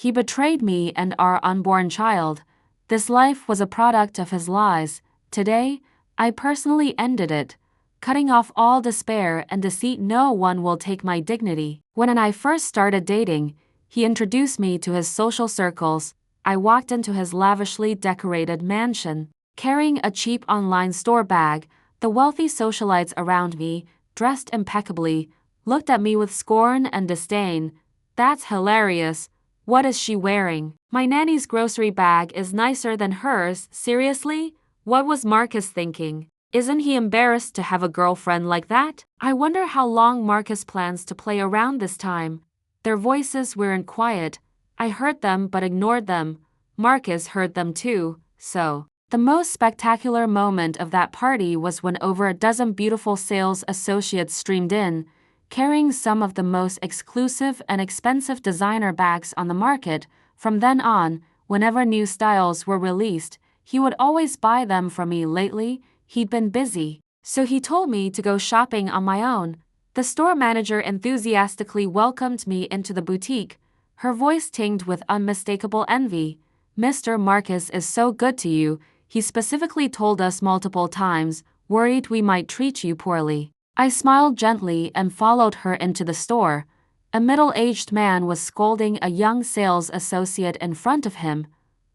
He betrayed me and our unborn child. This life was a product of his lies. Today, I personally ended it, cutting off all despair and deceit. No one will take my dignity. When I first started dating, he introduced me to his social circles. I walked into his lavishly decorated mansion, carrying a cheap online store bag. The wealthy socialites around me, dressed impeccably, looked at me with scorn and disdain. That's hilarious. What is she wearing? My nanny's grocery bag is nicer than hers. Seriously? What was Marcus thinking? Isn't he embarrassed to have a girlfriend like that? I wonder how long Marcus plans to play around this time. Their voices weren't quiet. I heard them but ignored them. Marcus heard them too, so. The most spectacular moment of that party was when over a dozen beautiful sales associates streamed in, carrying some of the most exclusive and expensive designer bags on the market. From then on, whenever new styles were released, he would always buy them from me. Lately, he'd been busy, so he told me to go shopping on my own. The store manager enthusiastically welcomed me into the boutique, her voice tinged with unmistakable envy. Mr. Marcus is so good to you. He specifically told us multiple times, worried we might treat you poorly. I smiled gently and followed her into the store. A middle-aged man was scolding a young sales associate in front of him.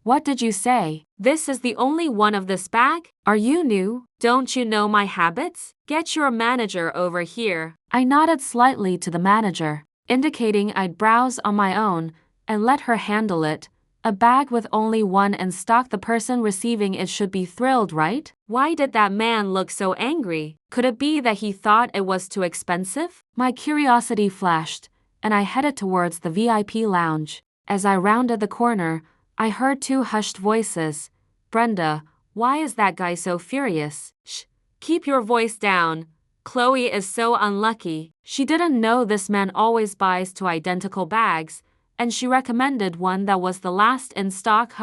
What did you say? This is the only one of this bag? Are you new? Don't you know my habits? Get your manager over here. I nodded slightly to the manager, indicating I'd browse on my own and let her handle it. A bag with only one in stock, the person receiving it should be thrilled, right? Why did that man look so angry? Could it be that he thought it was too expensive? My curiosity flashed, and I headed towards the VIP lounge. As I rounded the corner, I heard two hushed voices. Brenda, why is that guy so furious? Shh, keep your voice down. Chloe is so unlucky. She didn't know this man always buys two identical bags, and she recommended one that was the last in stock.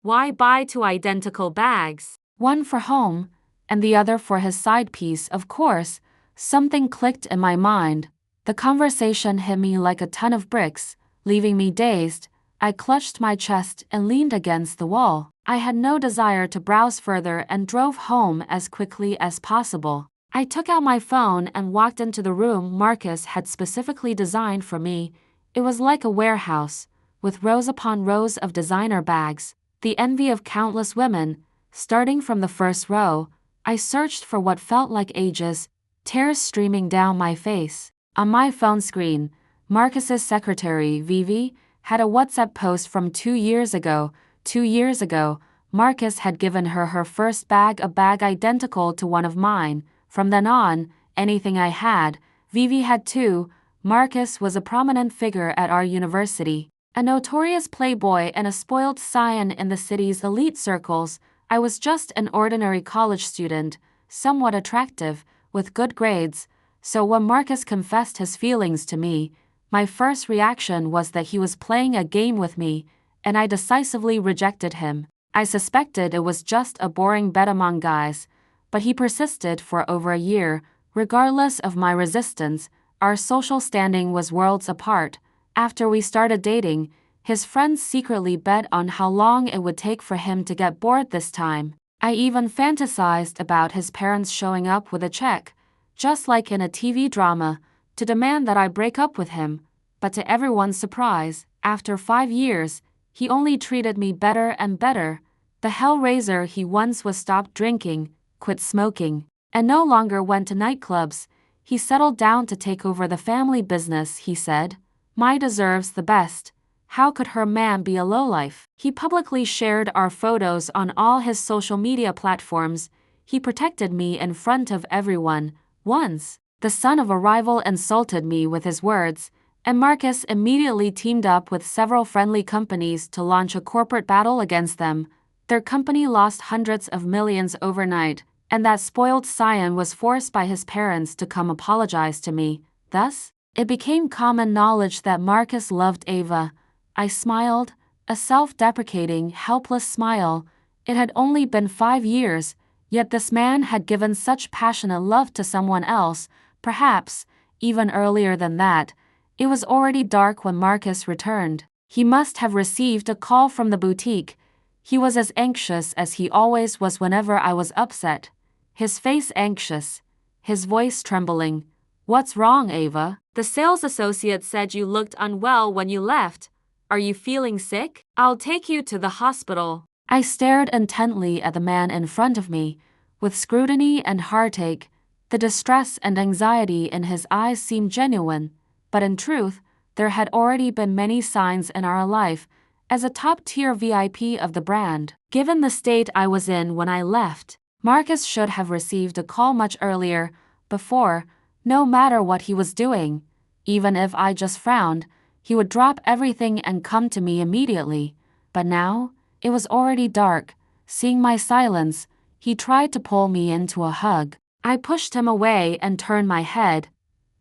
Why buy two identical bags? One for home, and the other for his side piece, of course. Something clicked in my mind. The conversation hit me like a ton of bricks, leaving me dazed. I clutched my chest and leaned against the wall. I had no desire to browse further and drove home as quickly as possible. I took out my phone and walked into the room Marcus had specifically designed for me. It was like a warehouse, with rows upon rows of designer bags, the envy of countless women. Starting from the first row, I searched for what felt like ages, tears streaming down my face. On my phone screen, Marcus's secretary, Vivi, had a WhatsApp post from 2 years ago. 2 years ago, Marcus had given her her first bag, a bag identical to one of mine. From then on, anything I had, Vivi had too. Marcus was a prominent figure at our university, a notorious playboy and a spoiled scion in the city's elite circles. I was just an ordinary college student, somewhat attractive, with good grades. So when Marcus confessed his feelings to me, my first reaction was that he was playing a game with me, and I decisively rejected him. I suspected it was just a boring bet among guys, but he persisted for over a year. Regardless of my resistance, our social standing was worlds apart. After we started dating, his friends secretly bet on how long it would take for him to get bored this time. I even fantasized about his parents showing up with a check, just like in a TV drama, to demand that I break up with him. But to everyone's surprise, after 5 years, he only treated me better and better. The hellraiser he once was stopped drinking, quit smoking, and no longer went to nightclubs. He settled down to take over the family business, he said. "Mai deserves the best. How could her man be a lowlife?" He publicly shared our photos on all his social media platforms. He protected me in front of everyone. Once, the son of a rival insulted me with his words, and Marcus immediately teamed up with several friendly companies to launch a corporate battle against them. Their company lost hundreds of millions overnight, and that spoiled scion was forced by his parents to come apologize to me. Thus, it became common knowledge that Marcus loved Ava. I smiled, a self-deprecating, helpless smile. It had only been 5 years, yet this man had given such passionate love to someone else, perhaps even earlier than that. It was already dark when Marcus returned. He must have received a call from the boutique. He was as anxious as he always was whenever I was upset. His face anxious, his voice trembling. "What's wrong, Ava? The sales associate said you looked unwell when you left. Are you feeling sick? I'll take you to the hospital." I stared intently at the man in front of me, with scrutiny and heartache. The distress and anxiety in his eyes seemed genuine, but in truth, there had already been many signs in our life as a top-tier VIP of the brand. Given the state I was in when I left, Marcus should have received a call much earlier, before, no matter what he was doing. Even if I just frowned, he would drop everything and come to me immediately. But now, it was already dark. Seeing my silence, he tried to pull me into a hug. I pushed him away and turned my head.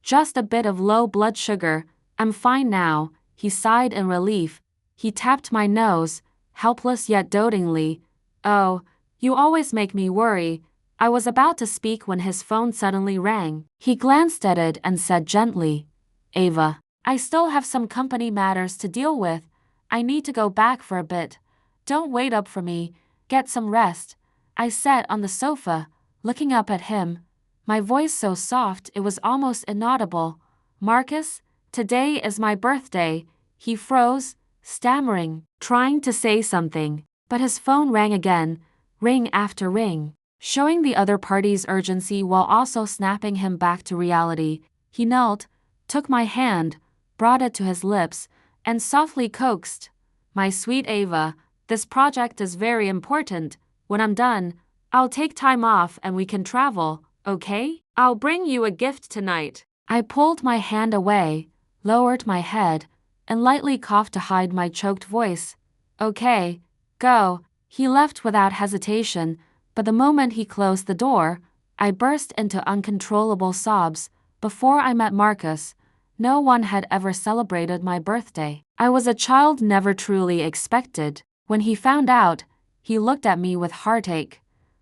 "Just a bit of low blood sugar. I'm fine now," he sighed in relief. He tapped my nose, helpless yet dotingly. "Oh, you always make me worry." I was about to speak when his phone suddenly rang. He glanced at it and said gently, "Ava, I still have some company matters to deal with. I need to go back for a bit. Don't wait up for me. Get some rest." I sat on the sofa, looking up at him, my voice so soft it was almost inaudible. "Marcus, today is my birthday." He froze, stammering, trying to say something, but his phone rang again, ring after ring, showing the other party's urgency while also snapping him back to reality. He knelt, took my hand, brought it to his lips, and softly coaxed, "My sweet Ava, this project is very important. When I'm done, I'll take time off and we can travel, okay? I'll bring you a gift tonight." I pulled my hand away, lowered my head, and lightly coughed to hide my choked voice. "Okay, go." He left without hesitation, but the moment he closed the door, I burst into uncontrollable sobs. Before I met Marcus, no one had ever celebrated my birthday. I was a child never truly expected. When he found out, he looked at me with heartache.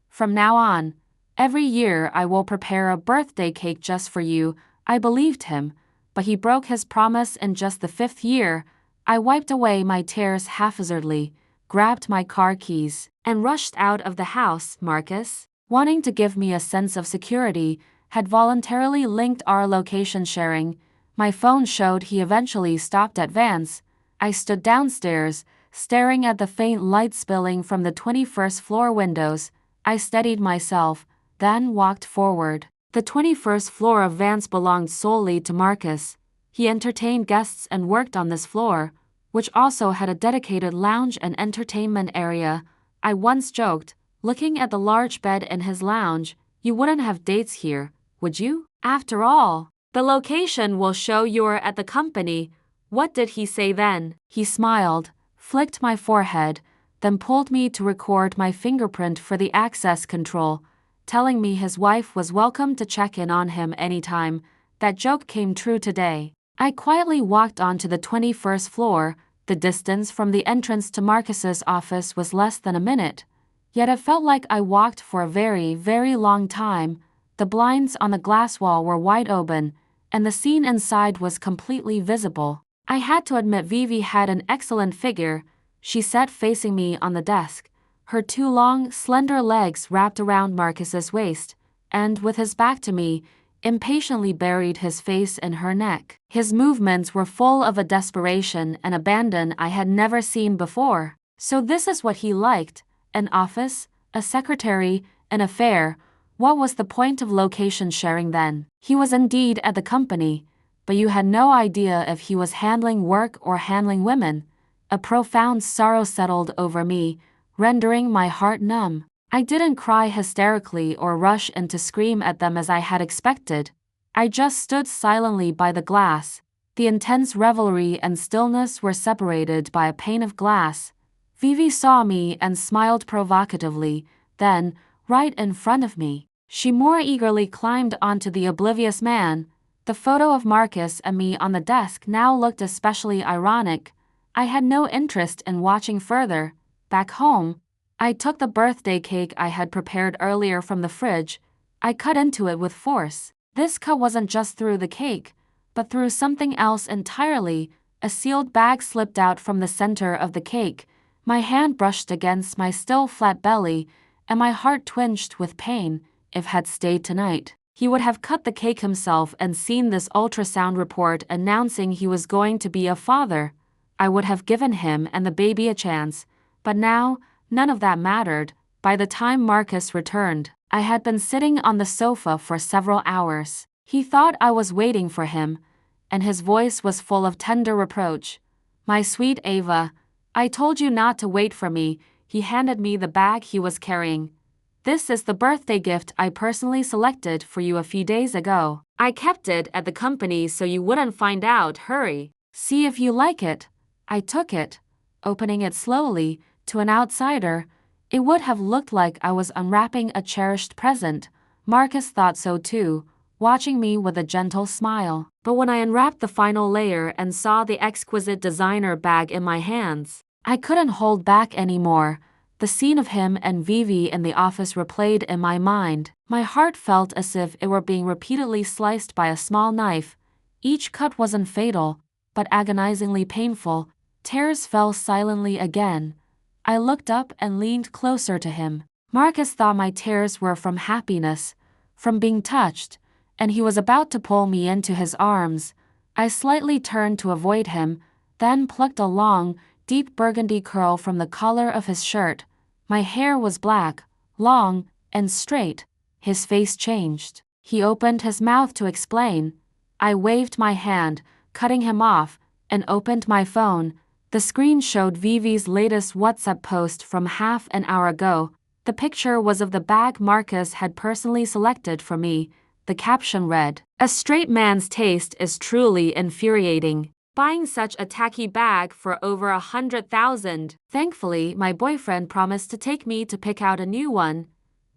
"From now on, every year I will prepare a birthday cake just for you." I believed him, but he broke his promise in just the 5th year. I wiped away my tears haphazardly, grabbed my car keys, and rushed out of the house. Marcus, wanting to give me a sense of security, had voluntarily linked our location sharing. My phone showed he eventually stopped at Vance. I stood downstairs, staring at the faint light spilling from the 21st floor windows. I steadied myself, then walked forward. The 21st floor of Vance belonged solely to Marcus. He entertained guests and worked on this floor, which also had a dedicated lounge and entertainment area. I once joked, looking at the large bed in his lounge, "You wouldn't have dates here, would you? After all, the location will show you're at the company." What did he say then? He smiled, flicked my forehead, then pulled me to record my fingerprint for the access control, telling me his wife was welcome to check in on him anytime. That joke came true today. I quietly walked onto the 21st floor. The distance from the entrance to Marcus's office was less than a minute, yet it felt like I walked for a very, very long time. The blinds on the glass wall were wide open, and the scene inside was completely visible. I had to admit Vivi had an excellent figure. She sat facing me on the desk, her 2 long, slender legs wrapped around Marcus's waist, and with his back to me, impatiently buried his face in her neck. His movements were full of a desperation and abandon I had never seen before. So this is what he liked: an office, a secretary, an affair. What was the point of location sharing then? He was indeed at the company, but you had no idea if he was handling work or handling women. A profound sorrow settled over me, rendering my heart numb. I didn't cry hysterically or rush in to scream at them as I had expected. I just stood silently by the glass. The intense revelry and stillness were separated by a pane of glass. Vivi saw me and smiled provocatively. Then, right in front of me, she more eagerly climbed onto the oblivious man. The photo of Marcus and me on the desk now looked especially ironic. I had no interest in watching further. Back home, I took the birthday cake I had prepared earlier from the fridge. I cut into it with force. This cut wasn't just through the cake, but through something else entirely, a sealed bag slipped out from the center of the cake. My hand brushed against my still flat belly, and my heart twinged with pain. If had stayed tonight, he would have cut the cake himself and seen this ultrasound report announcing he was going to be a father. I would have given him and the baby a chance, but now, none of that mattered. By the time Marcus returned, I had been sitting on the sofa for several hours. He thought I was waiting for him, and his voice was full of tender reproach. "My sweet Ava, I told you not to wait for me." He handed me the bag he was carrying. "This is the birthday gift I personally selected for you a few days ago. I kept it at the company so you wouldn't find out. Hurry. See if you like it." I took it, opening it slowly. To an outsider, it would have looked like I was unwrapping a cherished present. Marcus thought so too, watching me with a gentle smile. But when I unwrapped the final layer and saw the exquisite designer bag in my hands, I couldn't hold back anymore. The scene of him and Vivi in the office replayed in my mind. My heart felt as if it were being repeatedly sliced by a small knife. Each cut wasn't fatal, but agonizingly painful. Tears fell silently again. I looked up and leaned closer to him. Marcus thought my tears were from happiness, from being touched, and he was about to pull me into his arms. I slightly turned to avoid him, then plucked a long, deep burgundy curl from the collar of his shirt. My hair was black, long, and straight. His face changed. He opened his mouth to explain. I waved my hand, cutting him off, and opened my phone. The screen showed Vivi's latest WhatsApp post from half an hour ago. The picture was of the bag Marcus had personally selected for me. The caption read, "A straight man's taste is truly infuriating. Buying such a tacky bag for over 100,000. Thankfully, my boyfriend promised to take me to pick out a new one.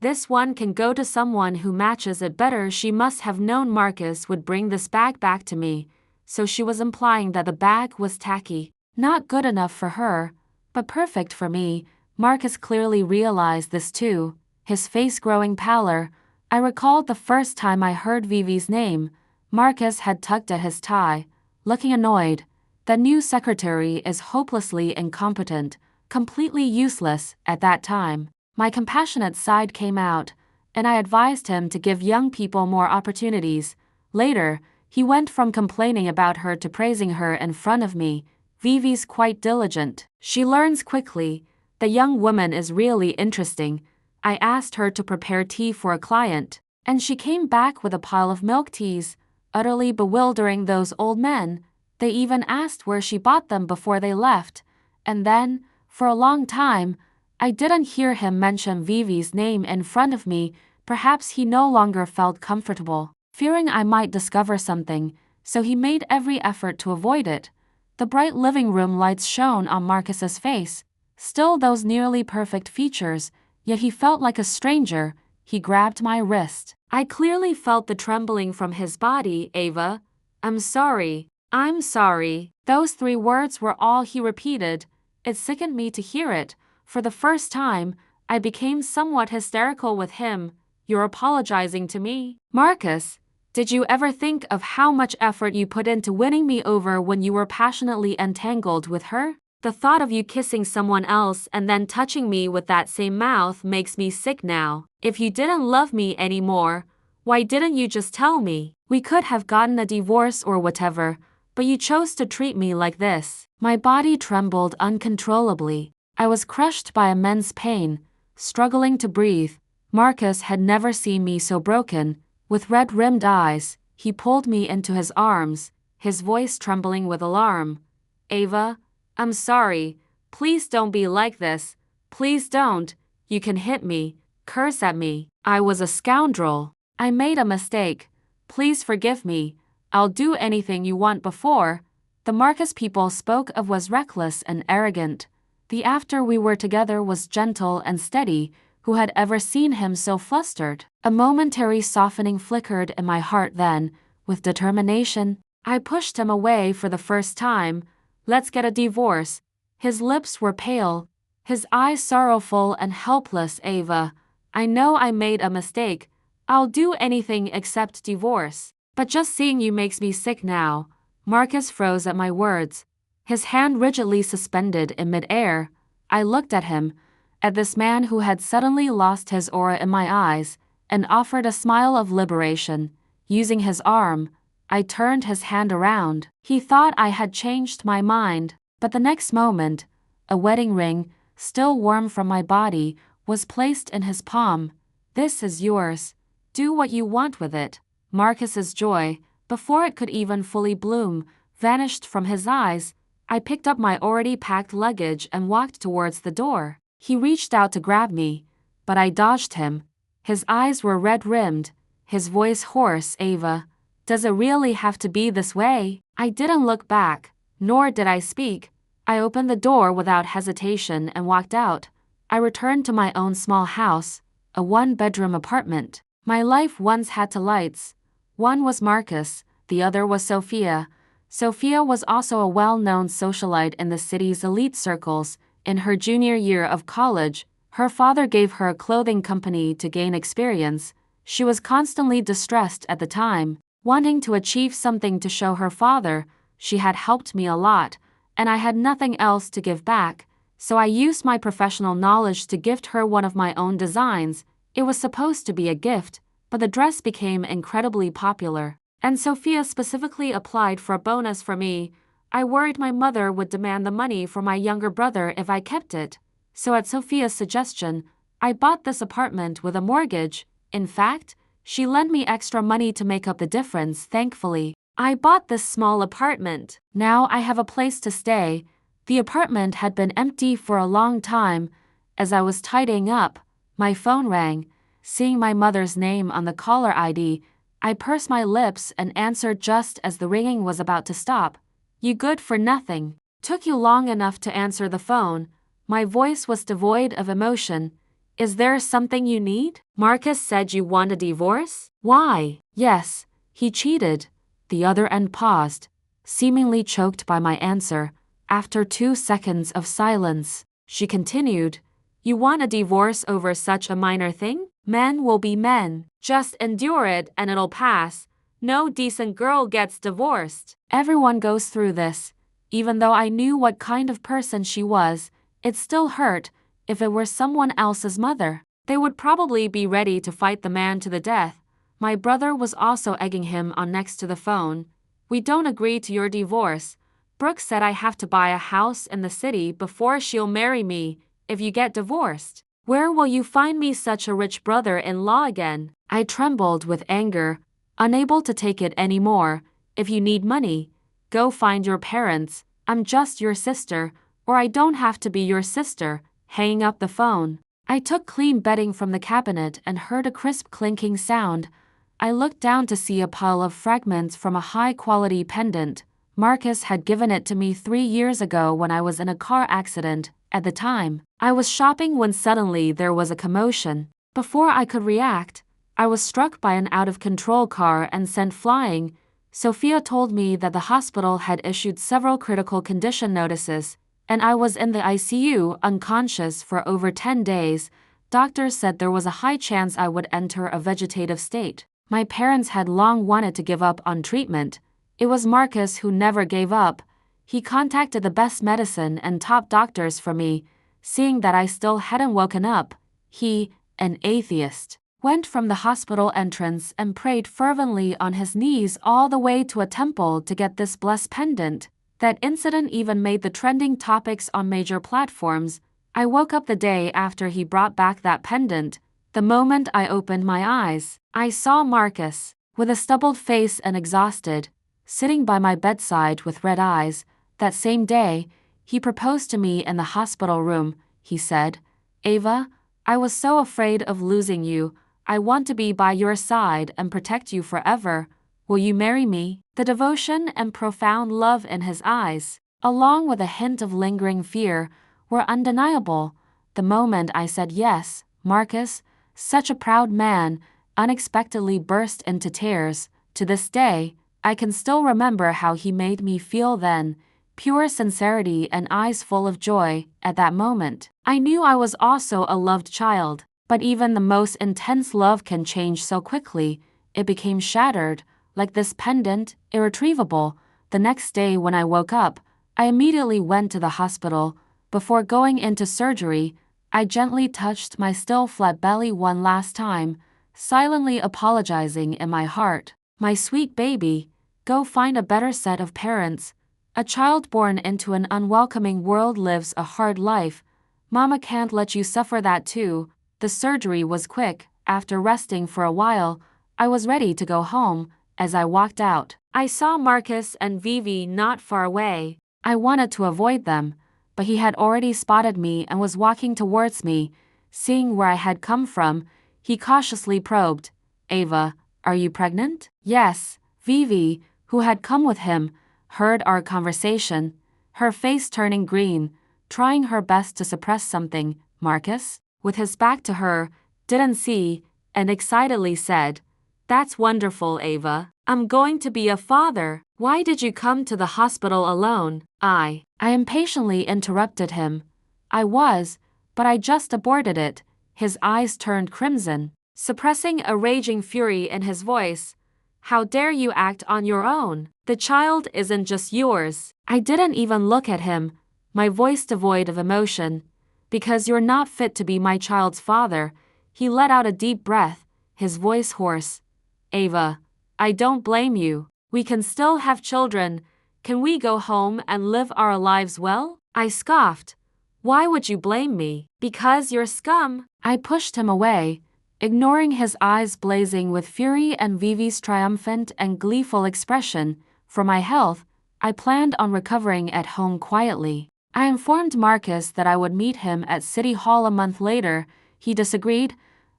This one can go to someone who matches it better." She must have known Marcus would bring this bag back to me, so she was implying that the bag was tacky. Not good enough for her, but perfect for me. Marcus clearly realized this too, his face growing paler. I recalled the first time I heard Vivi's name. Marcus had tugged at his tie, looking annoyed. The new secretary is hopelessly incompetent, completely useless at that time. My compassionate side came out, and I advised him to give young people more opportunities. Later, he went from complaining about her to praising her in front of me. "Vivi's quite diligent. She learns quickly. The young woman is really interesting." I asked her to prepare tea for a client, and she came back with a pile of milk teas, utterly bewildering those old men. They even asked where she bought them before they left. And then, for a long time, I didn't hear him mention Vivi's name in front of me. Perhaps he no longer felt comfortable, fearing I might discover something, so he made every effort to avoid it. The bright living room lights shone on Marcus's face, still those nearly perfect features, yet he felt like a stranger. He grabbed my wrist. I clearly felt the trembling from his body. "Ava, I'm sorry. I'm sorry." Those 3 words were all he repeated. It sickened me to hear it. For the first time, I became somewhat hysterical with him. "You're apologizing to me? Marcus, did you ever think of how much effort you put into winning me over when you were passionately entangled with her? The thought of you kissing someone else and then touching me with that same mouth makes me sick now. If you didn't love me anymore, why didn't you just tell me? We could have gotten a divorce or whatever, but you chose to treat me like this." My body trembled uncontrollably. I was crushed by immense pain, struggling to breathe. Marcus had never seen me so broken. With red-rimmed eyes, he pulled me into his arms, his voice trembling with alarm. "Ava, I'm sorry. Please don't be like this. Please don't. You can hit me, curse at me. I was a scoundrel. I made a mistake. Please forgive me. I'll do anything you want." Before, the Marcus people spoke of was reckless and arrogant. The after we were together was gentle and steady. Who had ever seen him so flustered? A momentary softening flickered in my heart then, with determination, I pushed him away for the first time. "Let's get a divorce." His lips were pale, his eyes sorrowful and helpless. "Ava, I know I made a mistake. I'll do anything except divorce. But just seeing you makes me sick now." Marcus froze at my words. his hand rigidly suspended in midair. I looked at him, at this man who had suddenly lost his aura in my eyes, and offered a smile of liberation. Using his arm, I turned his hand around. He thought I had changed my mind, but the next moment, a wedding ring, still warm from my body, was placed in his palm. "This is yours. Do what you want with it." Marcus's joy, before it could even fully bloom, vanished from his eyes. I picked up my already packed luggage and walked towards the door. He reached out to grab me, but I dodged him. His eyes were red-rimmed, his voice hoarse. "Ava, does it really have to be this way?" I didn't look back, nor did I speak. I opened the door without hesitation and walked out. I returned to my own small house, a one-bedroom apartment. My life once had two lights. One was Marcus, the other was Sophia. Sophia was also a well-known socialite in the city's elite circles. In her junior year of college, her father gave her a clothing company to gain experience. She was constantly distressed at the time, wanting to achieve something to show her father. She had helped me a lot, and I had nothing else to give back, so I used my professional knowledge to gift her one of my own designs. It was supposed to be a gift, but the dress became incredibly popular, and Sophia specifically applied for a bonus for me. I worried my mother would demand the money for my younger brother if I kept it, so at Sophia's suggestion, I bought this apartment with a mortgage. In fact, she lent me extra money to make up the difference. Thankfully, I bought this small apartment. Now I have a place to stay. The apartment had been empty for a long time. As I was tidying up, my phone rang. Seeing my mother's name on the caller ID, I pursed my lips and answered just as the ringing was about to stop. "You good for nothing. Took you long enough to answer the phone." My voice was devoid of emotion. "Is there something you need? Marcus said you want a divorce?" "Why?" "Yes, he cheated." The other end paused, seemingly choked by my answer. After 2 seconds of silence, she continued, "You want a divorce over such a minor thing? Men will be men. Just endure it and it'll pass. No decent girl gets divorced. Everyone goes through this." Even though I knew what kind of person she was, it still hurt. If it were someone else's mother, they would probably be ready to fight the man to the death. My brother was also egging him on next to the phone. "We don't agree to your divorce. Brooke said I have to buy a house in the city before she'll marry me. If you get divorced, where will you find me such a rich brother-in-law again?" I trembled with anger, unable to take it anymore. "If you need money, go find your parents. I'm just your sister, or I don't have to be your sister." Hanging up the phone, I took clean bedding from the cabinet and heard a crisp clinking sound. I looked down to see a pile of fragments from a high-quality pendant. Marcus had given it to me 3 years ago when I was in a car accident. At the time, I was shopping when suddenly there was a commotion. Before I could react, I was struck by an out-of-control car and sent flying. Sophia told me that the hospital had issued several critical condition notices, and I was in the ICU unconscious for over 10 days. Doctors said there was a high chance I would enter a vegetative state. My parents had long wanted to give up on treatment. It was Marcus who never gave up. He contacted the best medicine and top doctors for me. Seeing that I still hadn't woken up, he, an atheist, went from the hospital entrance and prayed fervently on his knees all the way to a temple to get this blessed pendant. That incident even made the trending topics on major platforms. I woke up the day after he brought back that pendant. The moment I opened my eyes, I saw Marcus, with a stubbled face and exhausted, sitting by my bedside with red eyes. That same day, he proposed to me in the hospital room. He said, "Ava, I was so afraid of losing you. I want to be by your side and protect you forever. Will you marry me?" The devotion and profound love in his eyes, along with a hint of lingering fear, were undeniable. The moment I said yes, Marcus, such a proud man, unexpectedly burst into tears. To this day, I can still remember how he made me feel then. Pure sincerity and eyes full of joy. At that moment, I knew I was also a loved child. But even the most intense love can change so quickly. It became shattered, like this pendant, irretrievable. The next day when I woke up, I immediately went to the hospital. Before going into surgery, I gently touched my still flat belly one last time, silently apologizing in my heart. My sweet baby, go find a better set of parents. A child born into an unwelcoming world lives a hard life. Mama can't let you suffer that too. The surgery was quick. After resting for a while, I was ready to go home. As I walked out, I saw Marcus and Vivi not far away. I wanted to avoid them, but he had already spotted me and was walking towards me. Seeing where I had come from, he cautiously probed, "Ava, are you pregnant?" "Yes." Vivi, who had come with him, heard our conversation, her face turning green, trying her best to suppress something. Marcus, with his back to her, didn't see, and excitedly said, "That's wonderful, Ava. I'm going to be a father. Why did you come to the hospital alone?" I impatiently interrupted him. I was, but I just aborted it. His eyes turned crimson, suppressing a raging fury in his voice. "How dare you act on your own? The child isn't just yours." I didn't even look at him, my voice devoid of emotion. "Because you're not fit to be my child's father." He let out a deep breath, his voice hoarse. "Ava, I don't blame you. We can still have children. Can we go home and live our lives well?" I scoffed. "Why would you blame me?" "Because you're scum." I pushed him away, ignoring his eyes blazing with fury and Vivi's triumphant and gleeful expression. For my health, I planned on recovering at home quietly. I informed Marcus that I would meet him at City Hall a month later. He disagreed.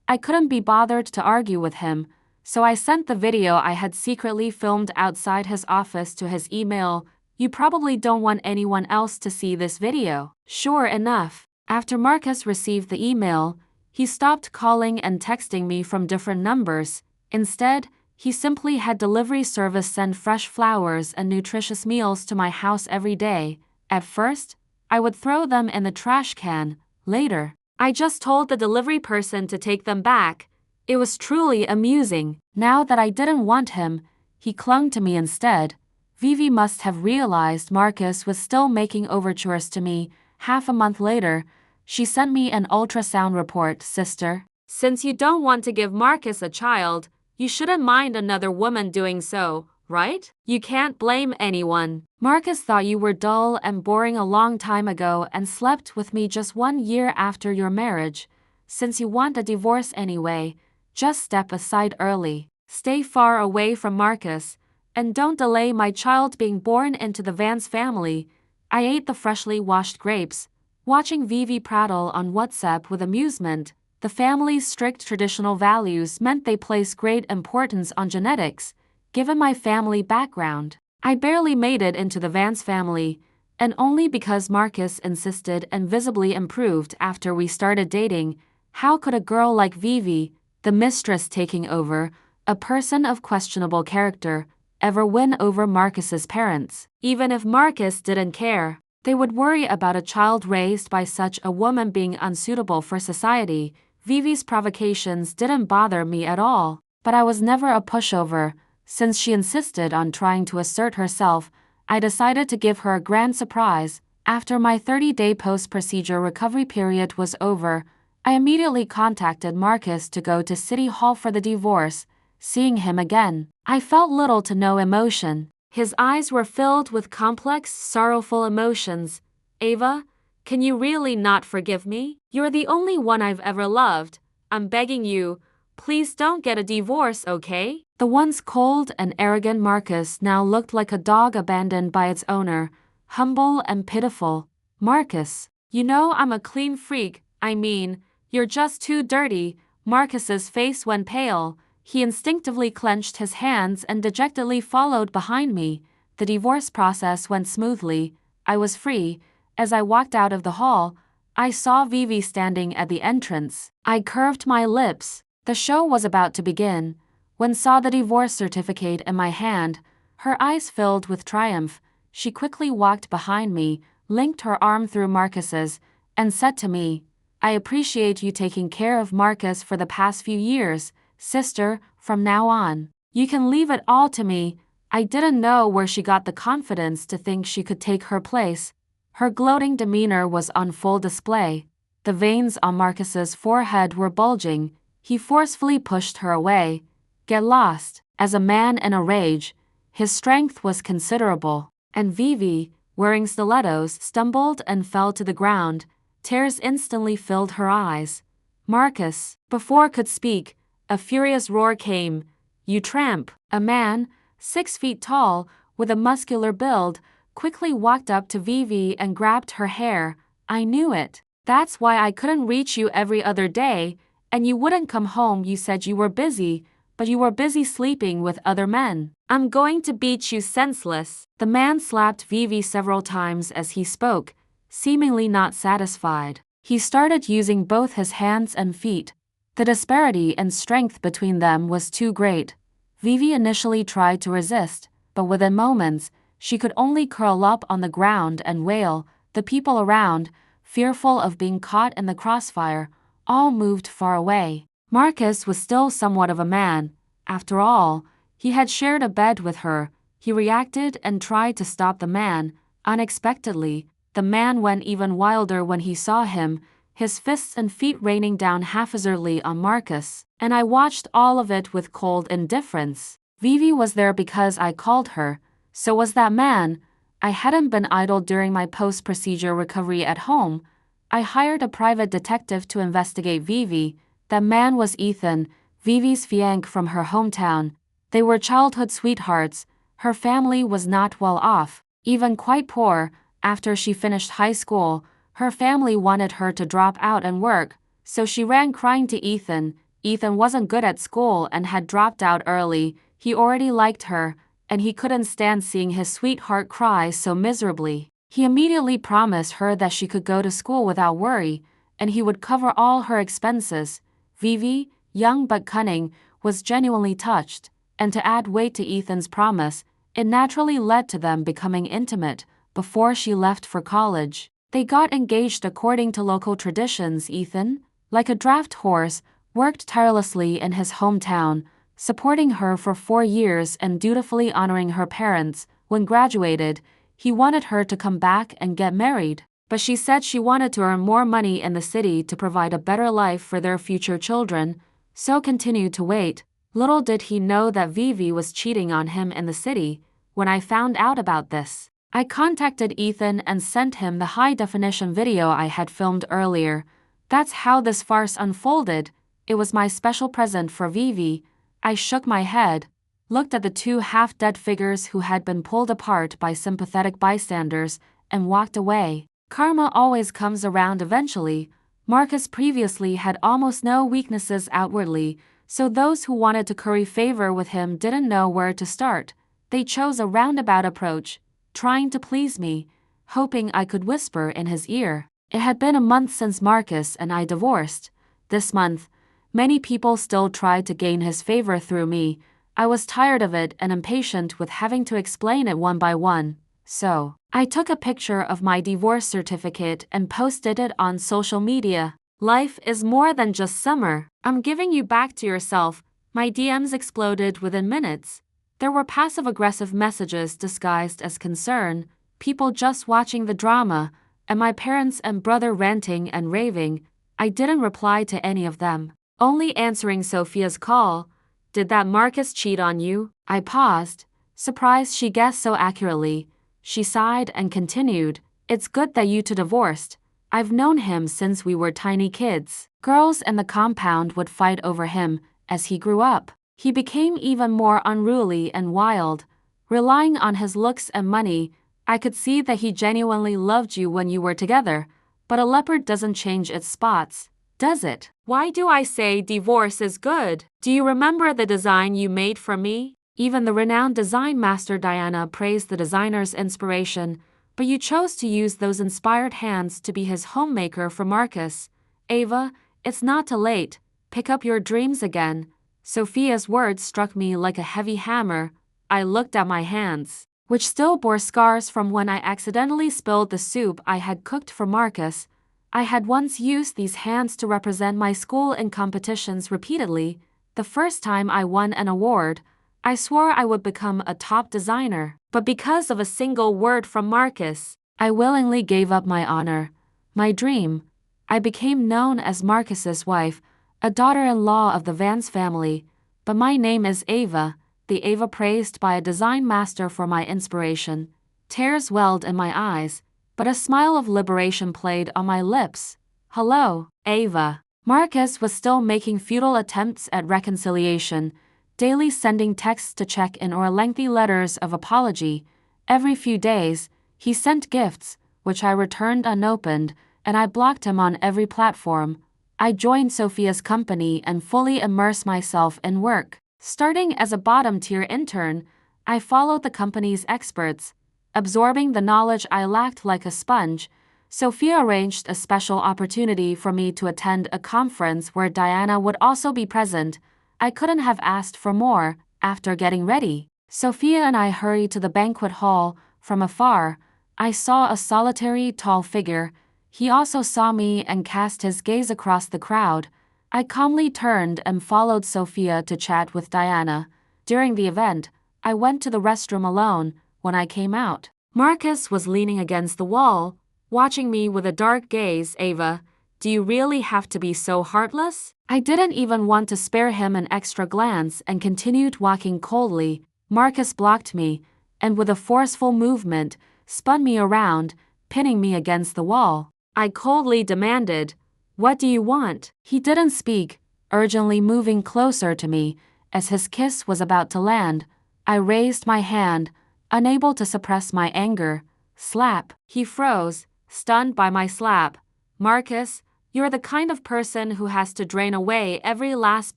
I couldn't be bothered to argue with him, so I sent the video I had secretly filmed outside his office to his email. "You probably don't want anyone else to see this video." Sure enough, after Marcus received the email, he stopped calling and texting me from different numbers. Instead, he simply had delivery service send fresh flowers and nutritious meals to my house every day. At first, I would throw them in the trash can. Later, I just told the delivery person to take them back. It was truly amusing. Now that I didn't want him, he clung to me instead. Vivi must have realized Marcus was still making overtures to me. Half a month later, she sent me an ultrasound report. "Sister, since you don't want to give Marcus a child, you shouldn't mind another woman doing so, right? You can't blame anyone. Marcus thought you were dull and boring a long time ago and slept with me just 1 year after your marriage. Since you want a divorce anyway, just step aside early. Stay far away from Marcus, and don't delay my child being born into the Vance family." I ate the freshly washed grapes, watching Vivi prattle on WhatsApp with amusement. The family's strict traditional values meant they place great importance on genetics. Given my family background, I barely made it into the Vance family, and only because Marcus insisted and visibly improved after we started dating. How could a girl like Vivi, the mistress taking over, a person of questionable character, ever win over Marcus's parents? Even if Marcus didn't care, they would worry about a child raised by such a woman being unsuitable for society. Vivi's provocations didn't bother me at all, but I was never a pushover. Since she insisted on trying to assert herself, I decided to give her a grand surprise. After my 30-day post-procedure recovery period was over, I immediately contacted Marcus to go to City Hall for the divorce. Seeing him again, I felt little to no emotion. His eyes were filled with complex, sorrowful emotions. "Ava, can you really not forgive me? You're the only one I've ever loved. I'm begging you, please don't get a divorce, okay?" The once cold and arrogant Marcus now looked like a dog abandoned by its owner, humble and pitiful. "Marcus, you know I'm a clean freak. I mean, you're just too dirty." Marcus's face went pale. He instinctively clenched his hands and dejectedly followed behind me. The divorce process went smoothly. I was free. As I walked out of the hall, I saw Vivi standing at the entrance. I curved my lips. The show was about to begin. When saw the divorce certificate in my hand, her eyes filled with triumph. She quickly walked behind me, linked her arm through Marcus's, and said to me, "I appreciate you taking care of Marcus for the past few years. Sister, from now on, you can leave it all to me." I didn't know where she got the confidence to think she could take her place. Her gloating demeanor was on full display. The veins on Marcus's forehead were bulging. He forcefully pushed her away. Get lost. As a man in a rage, his strength was considerable, and Vivi, wearing stilettos, stumbled and fell to the ground. Tears instantly filled her eyes. Marcus, before could speak, a furious roar came. You tramp! A man, 6 feet tall, with a muscular build, quickly walked up to Vivi and grabbed her hair. I knew it. That's why I couldn't reach you every other day, and you wouldn't come home. You said you were busy, but you were busy sleeping with other men. I'm going to beat you senseless. The man slapped Vivi several times as he spoke, seemingly not satisfied. He started using both his hands and feet. The disparity in strength between them was too great. Vivi initially tried to resist, but within moments, she could only curl up on the ground and wail. The people around, fearful of being caught in the crossfire, all moved far away. Marcus was still somewhat of a man. After all, he had shared a bed with her. He reacted and tried to stop the man. Unexpectedly, the man went even wilder when he saw him, his fists and feet raining down haphazardly on Marcus, and I watched all of it with cold indifference. Vivi was there because I called her. So was that man. I hadn't been idle during my post-procedure recovery at home. I hired a private detective to investigate Vivi. That man was Ethan, Vivi's fiancé from her hometown. They were childhood sweethearts. Her family was not well off, even quite poor. After she finished high school, her family wanted her to drop out and work, so she ran crying to Ethan. Ethan wasn't good at school and had dropped out early. He already liked her, and he couldn't stand seeing his sweetheart cry so miserably. He immediately promised her that she could go to school without worry, and he would cover all her expenses. Vivi, young but cunning, was genuinely touched, and to add weight to Ethan's promise, it naturally led to them becoming intimate before she left for college. They got engaged according to local traditions. Ethan, like a draft horse, worked tirelessly in his hometown, supporting her for 4 years and dutifully honoring her parents. When graduated, he wanted her to come back and get married, but she said she wanted to earn more money in the city to provide a better life for their future children, so continued to wait. Little did he know that Vivi was cheating on him in the city. When I found out about this, I contacted Ethan and sent him the high-definition video I had filmed earlier. That's how this farce unfolded. It was my special present for Vivi. I shook my head, looked at the 2 half-dead figures who had been pulled apart by sympathetic bystanders, and walked away. Karma always comes around eventually. Marcus previously had almost no weaknesses outwardly, so those who wanted to curry favor with him didn't know where to start. They chose a roundabout approach, trying to please me, hoping I could whisper in his ear. It had been a month since Marcus and I divorced. This month, many people still tried to gain his favor through me. I was tired of it and impatient with having to explain it one by one. So, I took a picture of my divorce certificate and posted it on social media. Life is more than just summer. I'm giving you back to yourself. My DMs exploded within minutes. There were passive-aggressive messages disguised as concern, people just watching the drama, and my parents and brother ranting and raving. I didn't reply to any of them, only answering Sophia's call. Did that Marcus cheat on you? I paused, surprised she guessed so accurately. She sighed and continued, It's good that you two divorced. I've known him since we were tiny kids. Girls in the compound would fight over him. As he grew up, he became even more unruly and wild. Relying on his looks and money, I could see that he genuinely loved you when you were together. But a leopard doesn't change its spots, does it? Why do I say divorce is good? Do you remember the design you made for me? Even the renowned design master Diana praised the designer's inspiration, but you chose to use those inspired hands to be his homemaker for Marcus. Ava, it's not too late. Pick up your dreams again. Sophia's words struck me like a heavy hammer. I looked at my hands, which still bore scars from when I accidentally spilled the soup I had cooked for Marcus. I had once used these hands to represent my school in competitions repeatedly. The first time I won an award, I swore I would become a top designer, but because of a single word from Marcus, I willingly gave up my honor, my dream. I became known as Marcus's wife, a daughter-in-law of the Vance family, but my name is Ava, the Ava praised by a design master for my inspiration. Tears welled in my eyes, but a smile of liberation played on my lips. Hello, Ava. Marcus was still making futile attempts at reconciliation, daily sending texts to check in or lengthy letters of apology. Every few days, he sent gifts, which I returned unopened, and I blocked him on every platform. I joined Sophia's company and fully immersed myself in work. Starting as a bottom-tier intern, I followed the company's experts, absorbing the knowledge I lacked like a sponge. Sophia arranged a special opportunity for me to attend a conference where Diana would also be present. I couldn't have asked for more. After getting ready, Sophia and I hurried to the banquet hall. From afar, I saw a solitary, tall figure. He also saw me and cast his gaze across the crowd. I calmly turned and followed Sophia to chat with Diana. During the event, I went to the restroom alone. When I came out, Marcus was leaning against the wall, watching me with a dark gaze. Ava, do you really have to be so heartless? I didn't even want to spare him an extra glance and continued walking coldly. Marcus blocked me, and with a forceful movement, spun me around, pinning me against the wall. I coldly demanded, "What do you want?" He didn't speak, urgently moving closer to me. As his kiss was about to land, I raised my hand, unable to suppress my anger. Slap. He froze, stunned by my slap. Marcus, you're the kind of person who has to drain away every last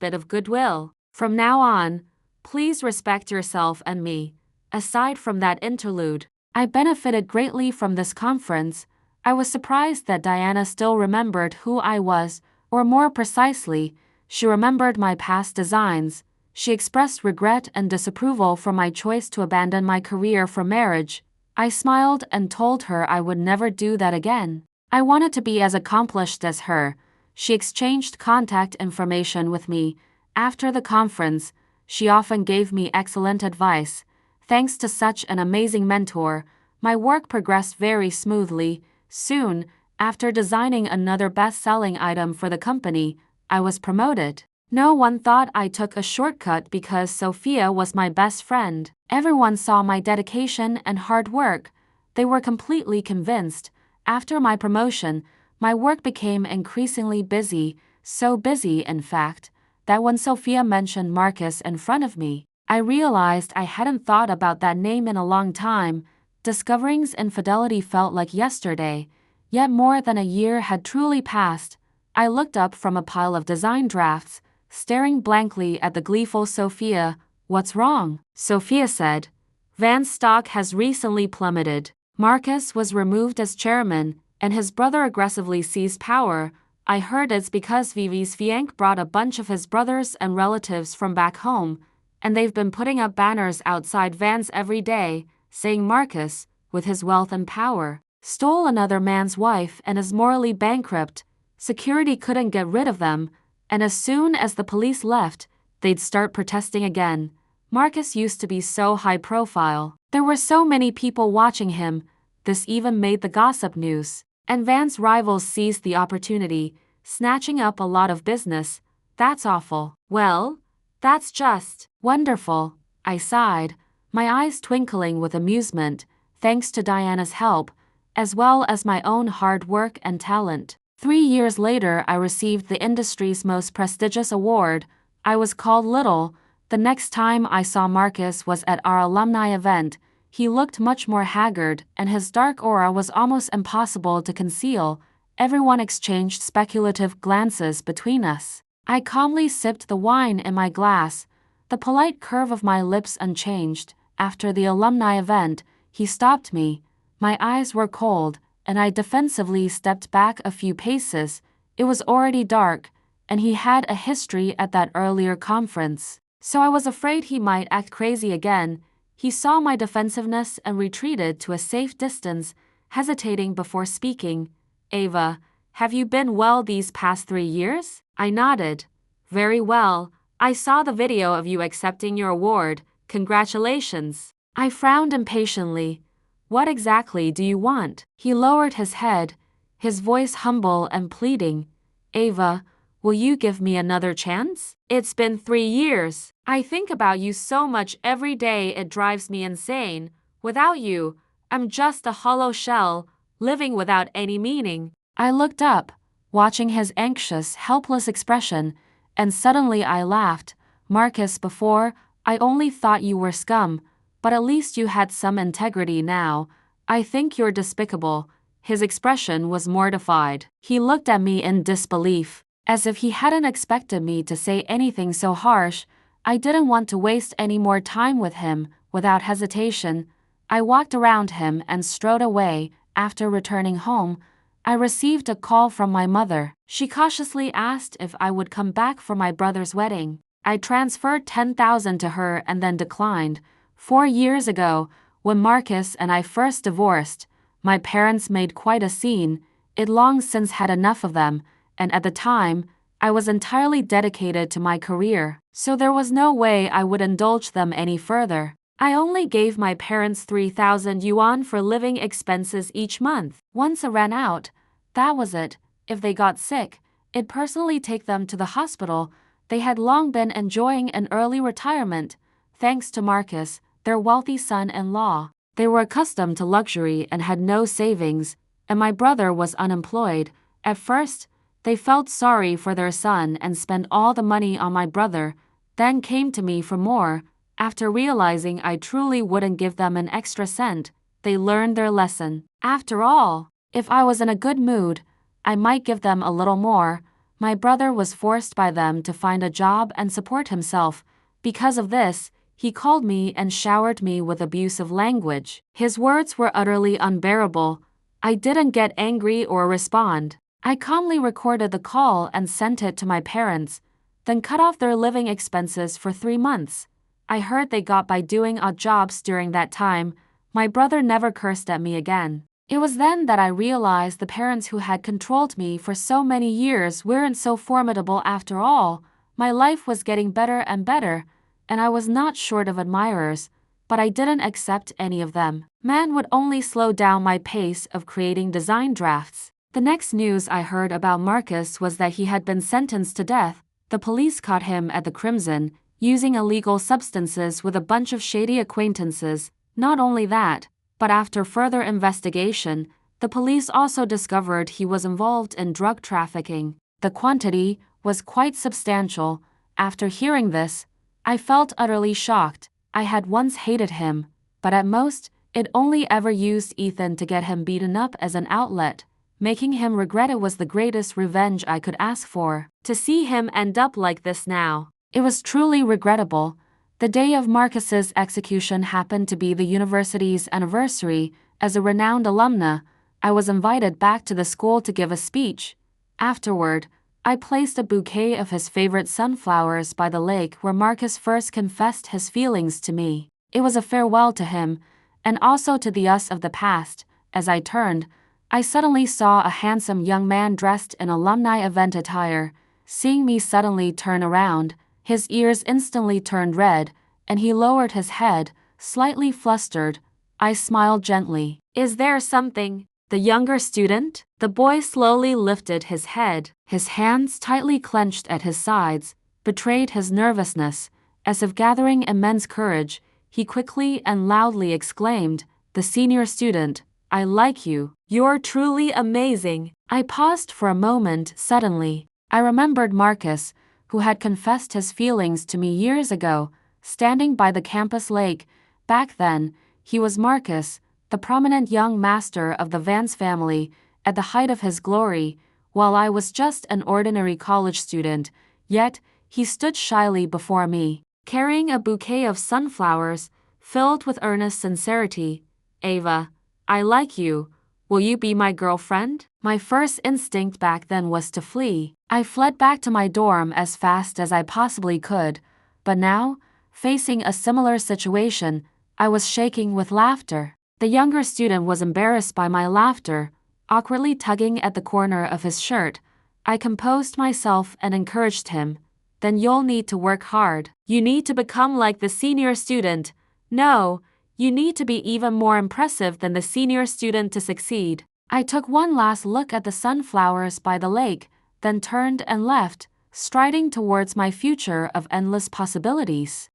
bit of goodwill. From now on, please respect yourself and me. Aside from that interlude, I benefited greatly from this conference. I was surprised that Diana still remembered who I was, or more precisely, she remembered my past designs. She expressed regret and disapproval for my choice to abandon my career for marriage. I smiled and told her I would never do that again. I wanted to be as accomplished as her. She exchanged contact information with me. After the conference, she often gave me excellent advice. Thanks to such an amazing mentor, my work progressed very smoothly. Soon, after designing another best-selling item for the company, I was promoted. No one thought I took a shortcut because Sophia was my best friend. Everyone saw my dedication and hard work. They were completely convinced. After my promotion, my work became increasingly busy, so busy, in fact, that when Sophia mentioned Marcus in front of me, I realized I hadn't thought about that name in a long time. Discovering's infidelity felt like yesterday, yet more than a year had truly passed. I looked up from a pile of design drafts, staring blankly at the gleeful Sophia. "What's wrong?" Sophia said. "Van's stock has recently plummeted. Marcus was removed as chairman, and his brother aggressively seized power. I heard it's because Vivi's fiancé brought a bunch of his brothers and relatives from back home, and they've been putting up banners outside Van's every day, saying Marcus, with his wealth and power, stole another man's wife and is morally bankrupt. Security couldn't get rid of them, and as soon as the police left, they'd start protesting again. Marcus used to be so high profile. There were so many people watching him. This even made the gossip news. And Van's rivals seized the opportunity, snatching up a lot of business. That's awful." "Well, that's just wonderful," I sighed, my eyes twinkling with amusement, thanks to Diana's help, as well as my own hard work and talent. 3 years later, I received the industry's most prestigious award. I was called Little. The next time I saw Marcus was at our alumni event. He looked much more haggard, and his dark aura was almost impossible to conceal. Everyone exchanged speculative glances between us. I calmly sipped the wine in my glass, the polite curve of my lips unchanged. After the alumni event, he stopped me. My eyes were cold, and I defensively stepped back a few paces. It was already dark, and he had a history at that earlier conference, so I was afraid he might act crazy again. He saw my defensiveness and retreated to a safe distance, hesitating before speaking. "Ava, have you been well these past 3 years?" I nodded. "Very well. I saw the video of you accepting your award. Congratulations. I frowned impatiently. What exactly do you want? He lowered his head, his voice humble and pleading. Ava, will you give me another chance? It's been 3 years. I think about you so much every day it drives me insane. Without you, I'm just a hollow shell, living without any meaning. I looked up, watching his anxious, helpless expression, and suddenly I laughed. Marcus, before, I only thought you were scum, but at least you had some integrity now. I think you're despicable. His expression was mortified. He looked at me in disbelief, as if he hadn't expected me to say anything so harsh. I didn't want to waste any more time with him. Without hesitation, I walked around him and strode away. After returning home, I received a call from my mother. She cautiously asked if I would come back for my brother's wedding. I transferred $10,000 to her and then declined. 4 years ago, when Marcus and I first divorced, my parents made quite a scene. It long since had enough of them, and at the time, I was entirely dedicated to my career, so there was no way I would indulge them any further. I only gave my parents 3,000 yuan for living expenses each month. Once it ran out, that was it. If they got sick, I'd personally take them to the hospital. They had long been enjoying an early retirement, thanks to Marcus, their wealthy son-in-law. They were accustomed to luxury and had no savings, and my brother was unemployed. At first, they felt sorry for their son and spent all the money on my brother, then came to me for more. After realizing I truly wouldn't give them an extra cent, they learned their lesson. After all, if I was in a good mood, I might give them a little more. My brother was forced by them to find a job and support himself. Because of this, he called me and showered me with abusive language. His words were utterly unbearable. I didn't get angry or respond. I calmly recorded the call and sent it to my parents, then cut off their living expenses for 3 months. I heard they got by doing odd jobs during that time. My brother never cursed at me again. It was then that I realized the parents who had controlled me for so many years weren't so formidable after all. My life was getting better and better, and I was not short of admirers, but I didn't accept any of them. Man would only slow down my pace of creating design drafts. The next news I heard about Marcus was that he had been sentenced to death. The police caught him at the Crimson, using illegal substances with a bunch of shady acquaintances. Not only that, but after further investigation, the police also discovered he was involved in drug trafficking. The quantity was quite substantial. After hearing this, I felt utterly shocked. I had once hated him, but at most, it only ever used Ethan to get him beaten up as an outlet. Making him regret it was the greatest revenge I could ask for. To see him end up like this now, it was truly regrettable. The day of Marcus's execution happened to be the university's anniversary. As a renowned alumna, I was invited back to the school to give a speech. Afterward, I placed a bouquet of his favorite sunflowers by the lake where Marcus first confessed his feelings to me. It was a farewell to him, and also to the us of the past. As I turned, I suddenly saw a handsome young man dressed in alumni event attire. Seeing me suddenly turn around, his ears instantly turned red, and he lowered his head, slightly flustered. I smiled gently. "Is there something?" The younger student? The boy slowly lifted his head. His hands, tightly clenched at his sides, betrayed his nervousness. As if gathering immense courage, he quickly and loudly exclaimed, "The senior student, I like you. You're truly amazing." I paused for a moment. Suddenly, I remembered Marcus, who had confessed his feelings to me years ago, standing by the campus lake. Back then, he was Marcus, the prominent young master of the Vance family, at the height of his glory, while I was just an ordinary college student. Yet, he stood shyly before me, carrying a bouquet of sunflowers, filled with earnest sincerity. "Ava, I like you. Will you be my girlfriend?" My first instinct back then was to flee. I fled back to my dorm as fast as I possibly could, but now, facing a similar situation, I was shaking with laughter. The younger student was embarrassed by my laughter, awkwardly tugging at the corner of his shirt. I composed myself and encouraged him. then you'll need to work hard. You need to become like the senior student. No, you need to be even more impressive than the senior student to succeed. I took one last look at the sunflowers by the lake, then turned and left, striding towards my future of endless possibilities.